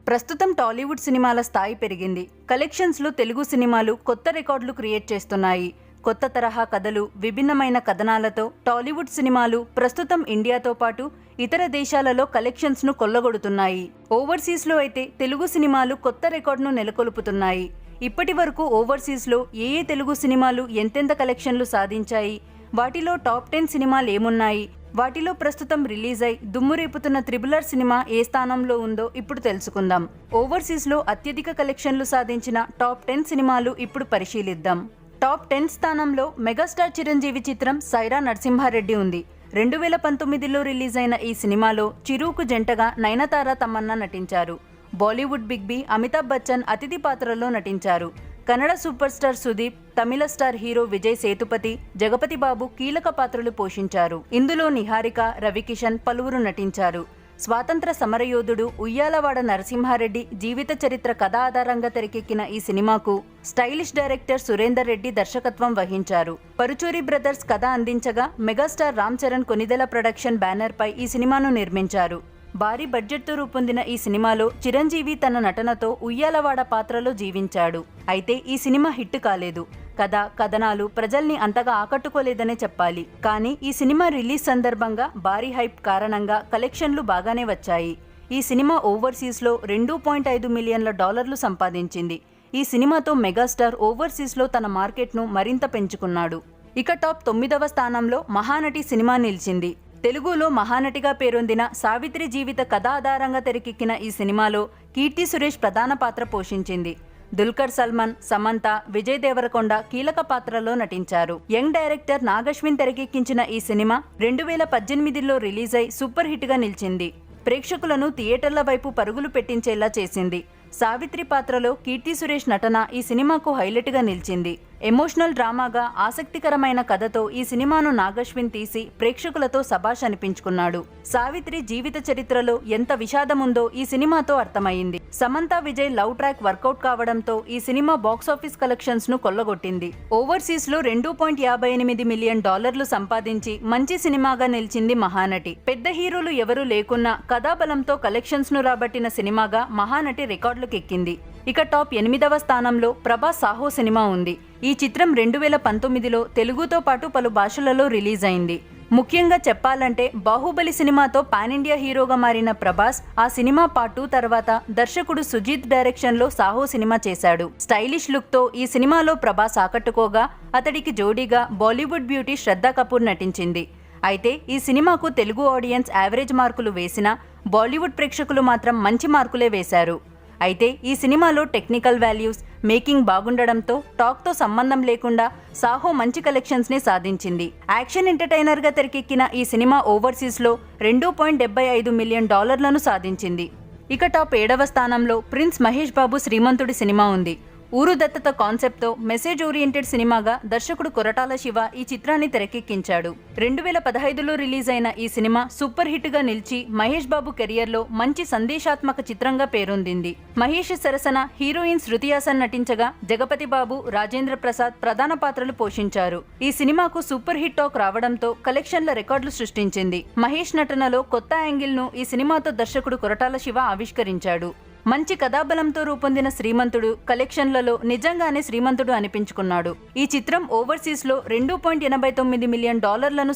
ప్రస్తుతం టాలీవుడ్ సినిమాల స్థాయి పెరిగింది. కలెక్షన్స్లో తెలుగు సినిమాలు కొత్త రికార్డులు క్రియేట్ చేస్తున్నాయి. కొత్త తరహా కథలు, విభిన్నమైన కథనాలతో టాలీవుడ్ సినిమాలు ప్రస్తుతం ఇండియాతో పాటు ఇతర దేశాలలో కలెక్షన్స్ను కొల్లగొడుతున్నాయి. ఓవర్సీస్లో అయితే తెలుగు సినిమాలు కొత్త రికార్డును నెలకొల్పుతున్నాయి. ఇప్పటి వరకు ఓవర్సీస్లో ఏ తెలుగు సినిమాలు ఎంతెంత కలెక్షన్లు సాధించాయి, వాటిలో టాప్ 10 సినిమాలు ఏమున్నాయి, వాటిలో ప్రస్తుతం రిలీజ్ అయి దుమ్ము రేపుతున్న త్రిబుల్ ఆర్ సినిమా ఏ స్థానంలో ఉందో ఇప్పుడు తెలుసుకుందాం. ఓవర్సీస్లో అత్యధిక కలెక్షన్లు సాధించిన టాప్ 10 సినిమాలు ఇప్పుడు పరిశీలిద్దాం. టాప్ 10 స్థానంలో మెగాస్టార్ చిరంజీవి చిత్రం సైరా నరసింహారెడ్డి ఉంది. 2019లో రిలీజ్ అయిన ఈ సినిమాలో చిరుకు జంటగా నయనతార, తమన్నా నటించారు. బాలీవుడ్ బిగ్ బి అమితాబ్ బచ్చన్ అతిథి పాత్రలో నటించారు. కన్నడ సూపర్ స్టార్ సుదీప్, తమిళ స్టార్ హీరో విజయ్ సేతుపతి, జగపతి బాబు కీలక పాత్రలు పోషించారు. ఇందులో నిహారిక, రవికిషన్ పలువురు నటించారు. స్వాతంత్ర సమరయోధుడు ఉయ్యాలవాడ నరసింహారెడ్డి జీవిత చరిత్ర కథ ఆధారంగా తెరకెక్కిన ఈ సినిమాకు స్టైలిష్ డైరెక్టర్ సురేందర్ రెడ్డి దర్శకత్వం వహించారు. పరుచూరి బ్రదర్స్ కథ అందించగా megastar Ram Charan Konidela production banner పై ఈ సినిమాను నిర్మించారు. భారీ బడ్జెట్తో రూపొందిన ఈ సినిమాలో చిరంజీవి తన నటనతో ఉయ్యాలవాడ పాత్రలో జీవించాడు. అయితే ఈ సినిమా హిట్ కాలేదు. కథ, కథనాలు ప్రజల్ని అంతగా ఆకట్టుకోలేదనే చెప్పాలి. కానీ ఈ సినిమా రిలీజ్ సందర్భంగా భారీ హైప్ కారణంగా కలెక్షన్లు బాగానే వచ్చాయి. ఈ సినిమా ఓవర్సీస్లో $2.5 మిలియన్ల సంపాదించింది. ఈ సినిమాతో మెగాస్టార్ ఓవర్సీస్లో తన మార్కెట్ను మరింత పెంచుకున్నాడు. ఇక టాప్ 9వ స్థానంలో మహానటి సినిమా నిలిచింది. తెలుగులో మహానటిగా పేరొందిన సావిత్రి జీవిత కథ ఆధారంగా తెరకెక్కిన ఈ సినిమాలో కీర్తి సురేష్ ప్రధాన పాత్ర పోషించింది. దుల్కర్ సల్మాన్, సమంత, విజయ్ దేవరకొండ కీలక పాత్రలో నటించారు. యంగ్ డైరెక్టర్ నాగశ్విన్ తెరకెక్కించిన ఈ సినిమా 2018లో రిలీజ్ అయి సూపర్ హిట్ గా నిలిచింది. ప్రేక్షకులను థియేటర్ల వైపు పరుగులు పెట్టించేలా చేసింది. సావిత్రి పాత్రలో కీర్తి సురేష్ నటన ఈ సినిమాకు హైలైట్ గా నిలిచింది. ఎమోషనల్ డ్రామాగా ఆసక్తికరమైన కథతో ఈ సినిమాను నాగశ్విన్ తీసి ప్రేక్షకులతో శభాష్ అనిపించుకున్నాడు. సావిత్రి జీవిత చరిత్రలో ఎంత విషాదముందో ఈ సినిమాతో అర్థమైంది. Samantha, Vijay love track work out కావడంతో ఈ సినిమా బాక్సాఫీస్ కలెక్షన్స్ ను కొల్లగొట్టింది. ఓవర్సీస్ లో $2.58 మిలియన్ సంపాదించి మంచి సినిమాగా నిలిచింది మహానటి. పెద్ద హీరోలు ఎవరూ లేకున్నా కథాబలంతో కలెక్షన్స్ ను రాబట్టిన సినిమాగా మహానటి రికార్డులకెక్కింది. ఇక టాప్ 8వ స్థానంలో ప్రభాస్ సాహో సినిమా ఉంది. ఈ చిత్రం 2019లో తెలుగుతో పాటు పలు భాషలలో రిలీజ్ అయింది. ముఖ్యంగా చెప్పాలంటే బాహుబలి సినిమాతో పాన్ ఇండియా హీరోగా మారిన ప్రభాస్ ఆ సినిమా పార్ట్ 2 తర్వాత దర్శకుడు సుజీత్ డైరెక్షన్ లో సాహో సినిమా చేశాడు. స్టైలిష్ లుక్ తో ఈ సినిమాలో ప్రభాస్ ఆకట్టుకోగా అతడికి జోడీగా బాలీవుడ్ బ్యూటీ శ్రద్ధా కపూర్ నటించింది. అయితే ఈ సినిమాకు తెలుగు ఆడియన్స్ యావరేజ్ మార్కులు వేసినా బాలీవుడ్ ప్రేక్షకులు మాత్రం మంచి మార్కులే వేశారు. అయితే ఈ సినిమాలో టెక్నికల్ వాల్యూస్, మేకింగ్ బాగుండడంతో టాక్తో సంబంధం లేకుండా సాహో మంచి కలెక్షన్స్ ని సాధించింది. యాక్షన్ ఎంటర్టైనర్ గా తెరకెక్కిన ఈ సినిమా ఓవర్సీస్లో $2.75 మిలియన్ సాధించింది. ఇక టాప్ 7వ స్థానంలో ప్రిన్స్ మహేష్ బాబు శ్రీమంతుడి సినిమా ఉంది. ఊరు దత్తత కాన్సెప్ట్తో మెసేజ్ ఓరియంటెడ్ సినిమాగా దర్శకుడు కొరటాల శివ ఈ చిత్రాన్ని తెరకెక్కించాడు. 2015లో రిలీజ్ అయిన ఈ సినిమా సూపర్ హిట్ గా నిలిచి మహేష్ బాబు కెరియర్లో మంచి సందేశాత్మక చిత్రంగా పేరొందింది. మహేష్ సరసన హీరోయిన్ శృతి హాసన్ నటించగా జగపతి బాబు, రాజేంద్ర ప్రసాద్ ప్రధాన పాత్రలు పోషించారు. ఈ సినిమాకు సూపర్ హిట్ టాక్ రావడంతో కలెక్షన్ల రికార్డులు సృష్టించింది. మహేష్ నటనలో కొత్త యాంగిల్ ను ఈ సినిమాతో దర్శకుడు కొరటాల శివ ఆవిష్కరించాడు. మంచి కథాబలంతో రూపొందిన శ్రీమంతుడు కలెక్షన్లలో నిజంగానే శ్రీమంతుడు అనిపించుకున్నాడు. ఈ చిత్రం ఓవర్సీస్లో $2.89 మిలియన్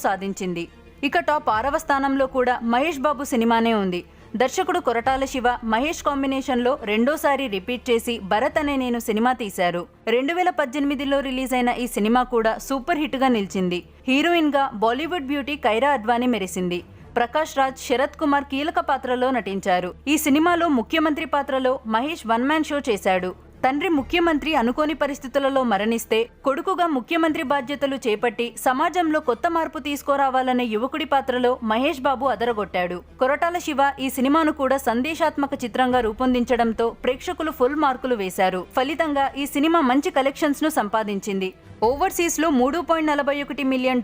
సాధించింది. ఇక టాప్ 6వ స్థానంలో కూడా మహేష్ బాబు సినిమానే ఉంది. దర్శకుడు కొరటాల శివ మహేష్ కాంబినేషన్లో రెండోసారి రిపీట్ చేసి భరత్ అనే నేను సినిమా తీశారు. 2018లో రిలీజ్ అయిన ఈ సినిమా కూడా సూపర్ హిట్ గా నిలిచింది. హీరోయిన్ గా బాలీవుడ్ బ్యూటీ కైరా అద్వానీ మెరిసింది. ప్రకాష్ రాజ్, శరత్ కుమార్ కీలక పాత్రలో నటించారు. ఈ సినిమాలో ముఖ్యమంత్రి పాత్రలో మహేష్ 1 మ్యాన్ షో చేశాడు. తండ్రి ముఖ్యమంత్రి అనుకోని పరిస్థితులలో మరణిస్తే కొడుకుగా ముఖ్యమంత్రి బాధ్యతలు చేపట్టి సమాజంలో కొత్త మార్పు తీసుకురావాలనే యువకుడి పాత్రలో మహేష్ బాబు అదరగొట్టాడు. కొరటాల శివ ఈ సినిమాను కూడా సందేశాత్మక చిత్రంగా రూపొందించడంతో ప్రేక్షకులు ఫుల్ మార్కులు వేశారు. ఫలితంగా ఈ సినిమా మంచి కలెక్షన్స్ ను సంపాదించింది. ఓవర్సీస్లో $3.41 మిలియన్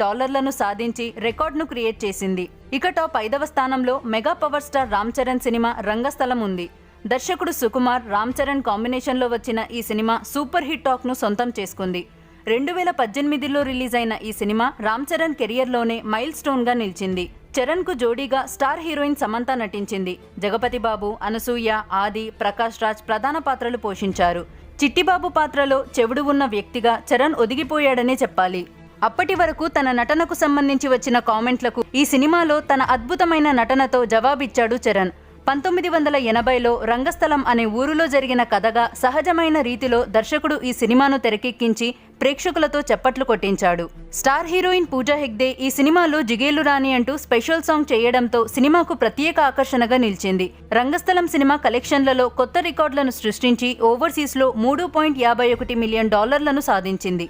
సాధించి రికార్డును క్రియేట్ చేసింది. ఇక టాప్ 5వ స్థానంలో mega power star Ram Charan సినిమా రంగస్థలం ఉంది. దర్శకుడు సుకుమార్, రామ్ చరణ్ కాంబినేషన్లో వచ్చిన ఈ సినిమా సూపర్ హిట్ టాక్ను సొంతం చేసుకుంది. 2018లో రిలీజ్ అయిన ఈ సినిమా రామ్ చరణ్ కెరియర్లోనే మైల్ స్టోన్గా నిలిచింది. చరణ్కు జోడీగా స్టార్ హీరోయిన్ సమంత నటించింది. జగపతి బాబు, అనసూయ, ఆది, ప్రకాష్ రాజ్ ప్రధాన పాత్రలు పోషించారు. చిట్టిబాబు పాత్రలో చెవుడు ఉన్న వ్యక్తిగా చరణ్ ఒదిగిపోయాడనే చెప్పాలి. అప్పటి వరకు తన నటనకు సంబంధించి వచ్చిన కామెంట్లకు ఈ సినిమాలో తన అద్భుతమైన నటనతో జవాబిచ్చాడు చరణ్. 1980లో రంగస్థలం అనే ఊరిలో జరిగిన కథగా సహజమైన రీతిలో దర్శకుడు ఈ సినిమాను తెరకెక్కించి ప్రేక్షకులతో చప్పట్లు కొట్టించాడు. స్టార్ హీరోయిన్ పూజా హెగ్డే ఈ సినిమాలో జిగేలు రాణి అంటూ స్పెషల్ సాంగ్ చేయడంతో సినిమాకు ప్రత్యేక ఆకర్షణగా నిలిచింది. రంగస్థలం సినిమా కలెక్షన్లలో కొత్త రికార్డులను సృష్టించి ఓవర్సీస్లో $3.51 మిలియన్ సాధించింది.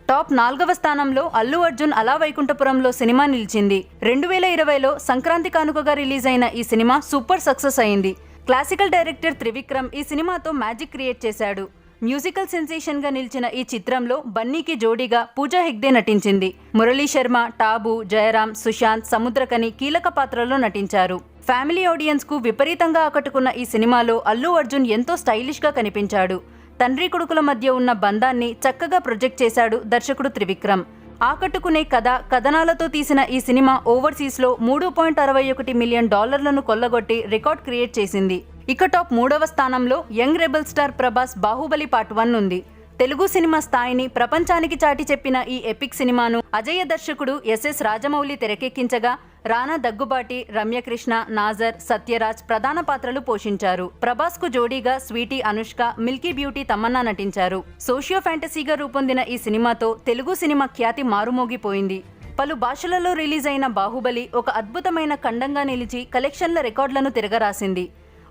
టాప్ 4వ స్థానంలో అల్లు అర్జున్ అలా వైకుంఠపురంలో సినిమా నిలిచింది. 2020లో సంక్రాంతి కానుకగా రిలీజ్ అయిన ఈ సినిమా సూపర్ సక్సెస్ అయింది. క్లాసికల్ డైరెక్టర్ త్రివిక్రమ్ ఈ సినిమాతో మ్యాజిక్ క్రియేట్ చేశాడు. మ్యూజికల్ సెన్సేషన్ గా నిలిచిన ఈ చిత్రంలో బన్నీకి జోడీగా పూజా హెగ్డే నటించింది. మురళీ శర్మ, టాబు, జయరాం, సుశాంత్, సముద్రకని కీలక పాత్రల్లో నటించారు. ఫ్యామిలీ ఆడియన్స్ కు విపరీతంగా ఆకట్టుకున్న ఈ సినిమాలో అల్లు అర్జున్ ఎంతో స్టైలిష్ గా కనిపించాడు. తండ్రి కొడుకుల మధ్య ఉన్న బంధాన్ని చక్కగా ప్రొజెక్ట్ చేశాడు దర్శకుడు త్రివిక్రమ్. ఆకట్టుకునే కథనాలతో తీసిన ఈ సినిమా ఓవర్సీస్లో $3.61 మిలియన్ కొల్లగొట్టి రికార్డ్ క్రియేట్ చేసింది. ఇక టాప్ 3వ స్థానంలో young rebel star Prabhas Baahubali part 1 ఉంది. తెలుగు సినిమా స్థాయిని ప్రపంచానికి చాటి చెప్పిన ఈ ఎపిక్ సినిమాను అజేయ దర్శకుడు ఎస్ఎస్ రాజమౌళి తెరకెక్కించగా రానా దగ్గుబాటి, రమ్యకృష్ణ, నాజర్, సత్యరాజ్ ప్రధాన పాత్రలు పోషించారు. ప్రభాస్ కు జోడీగా sweety Anushka, milky beauty Tamannaah నటించారు. సోషియో ఫ్యాంటసీగా రూపొందిన ఈ సినిమాతో తెలుగు సినిమా ఖ్యాతి మారుమోగిపోయింది. పలు భాషలలో రిలీజ్ అయిన బాహుబలి ఒక అద్భుతమైన ఖండంగా నిలిచి కలెక్షన్ల రికార్డులను తిరగరాసింది.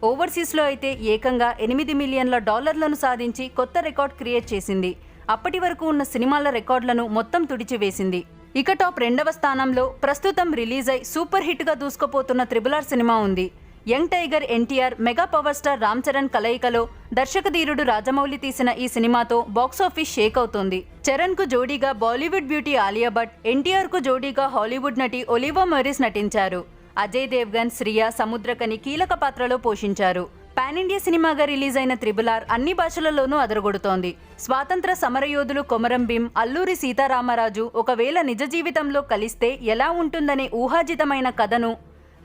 ఓవర్సీస్లో అయితే ఏకంగా $8 మిలియన్ల సాధించి కొత్త రికార్డ్ క్రియేట్ చేసింది. అప్పటి వరకు ఉన్న సినిమాల రికార్డులను మొత్తం తుడిచివేసింది. ఇక టాప్ 2వ స్థానంలో ప్రస్తుతం రిలీజ్ అయి సూపర్ హిట్ గా దూసుకుపోతున్న RRR సినిమా ఉంది. Young tiger NTR, mega power star Ram Charan కలయికలో దర్శకధీరుడు రాజమౌళి తీసిన ఈ సినిమాతో బాక్సాఫీస్ షేక్ అవుతోంది. చరణ్ కు జోడీగా బాలీవుడ్ బ్యూటీ ఆలియా భట్, ఎన్టీఆర్ కు జోడీగా హాలీవుడ్ నటి ఒలివా మొరిస్ నటించారు. అజయ్ దేవ్గన్, శ్రియా, సముద్రకని కీలక పాత్రలో పోషించారు. పాన్ ఇండియా సినిమాగా రిలీజ్ అయిన RRR అన్ని భాషలలోనూ అదరగొడుతోంది. స్వాతంత్ర సమరయోధులు కొమరం భీం, అల్లూరి సీతారామరాజు ఒకవేళ నిజ జీవితంలో కలిస్తే ఎలా ఉంటుందనే ఊహాజితమైన కథను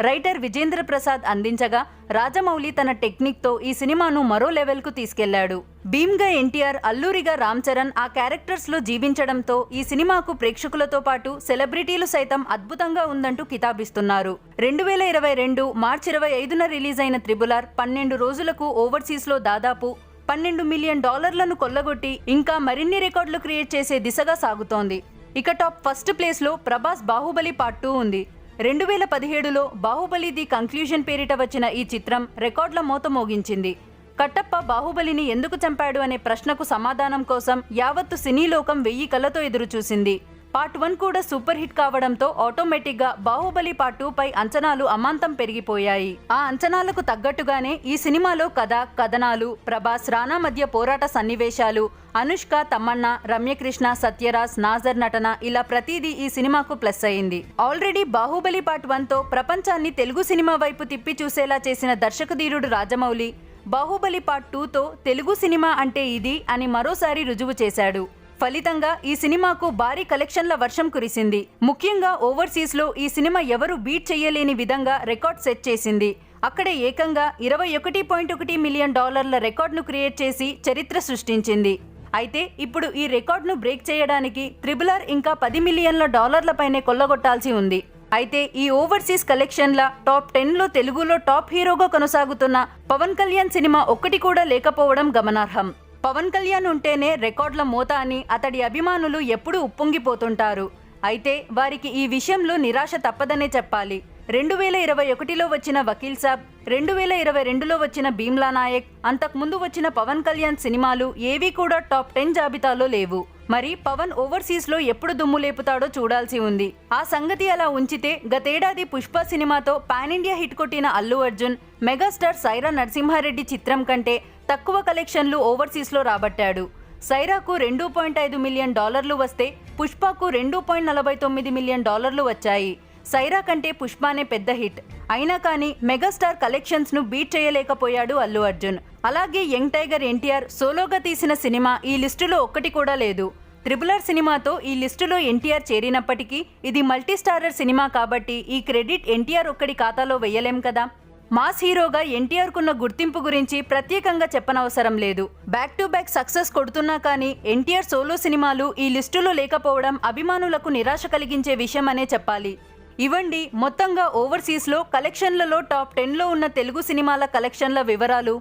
రైటర్ విజేంద్ర ప్రసాద్ అందించగా రాజమౌళి తన టెక్నిక్తో ఈ సినిమాను మరో లెవెల్కు తీసుకెళ్లాడు. భీమ్గా ఎన్టీఆర్, అల్లూరిగా రామ్ చరణ్ ఆ క్యారెక్టర్స్లో జీవించడంతో ఈ సినిమాకు ప్రేక్షకులతో పాటు సెలబ్రిటీలు సైతం అద్భుతంగా ఉందంటూ కితాబిస్తున్నారు. 2022 మార్చి 25న రిలీజ్ అయిన RRR 12 రోజులకు ఓవర్సీస్లో దాదాపు $12 మిలియన్ కొల్లగొట్టి ఇంకా మరిన్ని రికార్డులు క్రియేట్ చేసే దిశగా సాగుతోంది. ఇక టాప్ ఫస్ట్ ప్లేస్లో ప్రభాస్ బాహుబలి పార్ట్ 2 ఉంది. 2017లో బాహుబలి ది కంక్లూజన్ పేరిట వచ్చిన ఈ చిత్రం రికార్డుల మోత మోగించింది. కట్టప్ప బాహుబలిని ఎందుకు చంపాడు అనే ప్రశ్నకు సమాధానం కోసం యావత్తు సినీ లోకం 1000 కళ్ళతో ఎదురుచూసింది. పార్ట్ 1 కూడా సూపర్ హిట్ కావడంతో ఆటోమేటిక్గా బాహుబలి పార్ట్ 2 పై అంచనాలు అమాంతం పెరిగిపోయాయి. ఆ అంచనాలకు తగ్గట్టుగానే ఈ సినిమాలో కథనాలు, ప్రభాస్, రానా మధ్య పోరాట సన్నివేశాలు, అనుష్క, తమన్నా, రమ్యకృష్ణ, సత్యరాజ్, నాజర్ నటన ఇలా ప్రతిదీ ఈ సినిమాకు ప్లస్ అయింది. ఆల్రెడీ బాహుబలి పార్ట్ 1తో ప్రపంచాన్ని తెలుగు సినిమా వైపు తిప్పి చూసేలా చేసిన దర్శకధీరుడు రాజమౌళి బాహుబలి పార్ట్ 2తో తెలుగు సినిమా అంటే ఇది అని మరోసారి రుజువు చేశాడు. ఫలితంగా ఈ సినిమాకు భారీ కలెక్షన్ల వర్షం కురిసింది. ముఖ్యంగా ఓవర్సీస్లో ఈ సినిమా ఎవరు బీట్ చేయలేని విధంగా రికార్డ్ సెట్ చేసింది. అక్కడే ఏకంగా $21.1 మిలియన్ రికార్డును క్రియేట్ చేసి చరిత్ర సృష్టించింది. అయితే ఇప్పుడు ఈ రికార్డును బ్రేక్ చేయడానికి RRR ఇంకా $10 మిలియన్ల పైనే కొల్లగొట్టాల్సి ఉంది. అయితే ఈ ఓవర్సీస్ కలెక్షన్ల టాప్ 10లో తెలుగులో టాప్ హీరోగా కొనసాగుతున్న పవన్ కళ్యాణ్ సినిమా ఒక్కటి కూడా లేకపోవడం గమనార్హం. పవన్ కళ్యాణ్ ఉంటేనే రికార్డుల మోత అని అతడి అభిమానులు ఎప్పుడూ ఉప్పొంగిపోతుంటారు. అయితే వారికి ఈ విషయంలో నిరాశ తప్పదనే చెప్పాలి. 2021లో వచ్చిన వకీల్ సాబ్, 2022లో వచ్చిన భీమ్లా నాయక్, అంతకుముందు వచ్చిన పవన్ కళ్యాణ్ సినిమాలు ఏవీ కూడా టాప్ 10 జాబితాలో లేవు. మరి పవన్ ఓవర్సీస్లో ఎప్పుడు దుమ్ము లేపుతాడో చూడాల్సి ఉంది. ఆ సంగతి అలా ఉంచితే గతేడాది పుష్ప సినిమాతో పాన్ ఇండియా హిట్ కొట్టిన అల్లు అర్జున్ మెగాస్టార్ సైరా నరసింహారెడ్డి చిత్రం కంటే తక్కువ కలెక్షన్లు ఓవర్సీస్లో రాబట్టాడు. సైరాకు $2.5 మిలియన్ వస్తే పుష్పకు $2.49 మిలియన్ వచ్చాయి. సైరా కంటే పుష్పానే పెద్ద హిట్ అయినా కానీ మెగాస్టార్ కలెక్షన్స్ ను బీట్ చేయలేకపోయాడు అల్లు అర్జున్. అలాగే యంగ్ టైగర్ ఎన్టీఆర్ సోలోగా తీసిన సినిమా ఈ లిస్టులో ఒక్కటి కూడా లేదు. RRR సినిమాతో ఈ లిస్టులో ఎన్టీఆర్ చేరినప్పటికీ ఇది మల్టీ స్టారర్ సినిమా కాబట్టి ఈ క్రెడిట్ ఎన్టీఆర్ ఒక్కడి ఖాతాలో వెయ్యలేం కదా. మాస్ హీరోగా ఎన్టీఆర్ కున్న గుర్తింపు గురించి ప్రత్యేకంగా చెప్పనవసరం లేదు. బ్యాక్ టు బ్యాక్ సక్సెస్ కొడుతున్నా కానీ ఎన్టీఆర్ సోలో సినిమాలు ఈ లిస్టులో లేకపోవడం అభిమానులకు నిరాశ కలిగించే విషయం అనే చెప్పాలి. ఇవండి మొత్తంగా ఓవర్సీస్లో కలెక్షన్లలో టాప్ 10లో ఉన్న తెలుగు సినిమాల కలెక్షన్ల వివరాలు.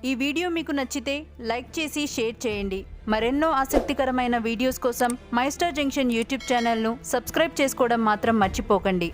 ఈ వీడియో మీకు నచ్చితే లైక్ చేసి షేర్ చేయండి. మరెన్నో ఆసక్తికరమైన వీడియోస్ కోసం మై స్టార్ జంక్షన్ యూట్యూబ్ ఛానల్ను సబ్స్క్రైబ్ చేసుకోవడం మాత్రం మర్చిపోకండి.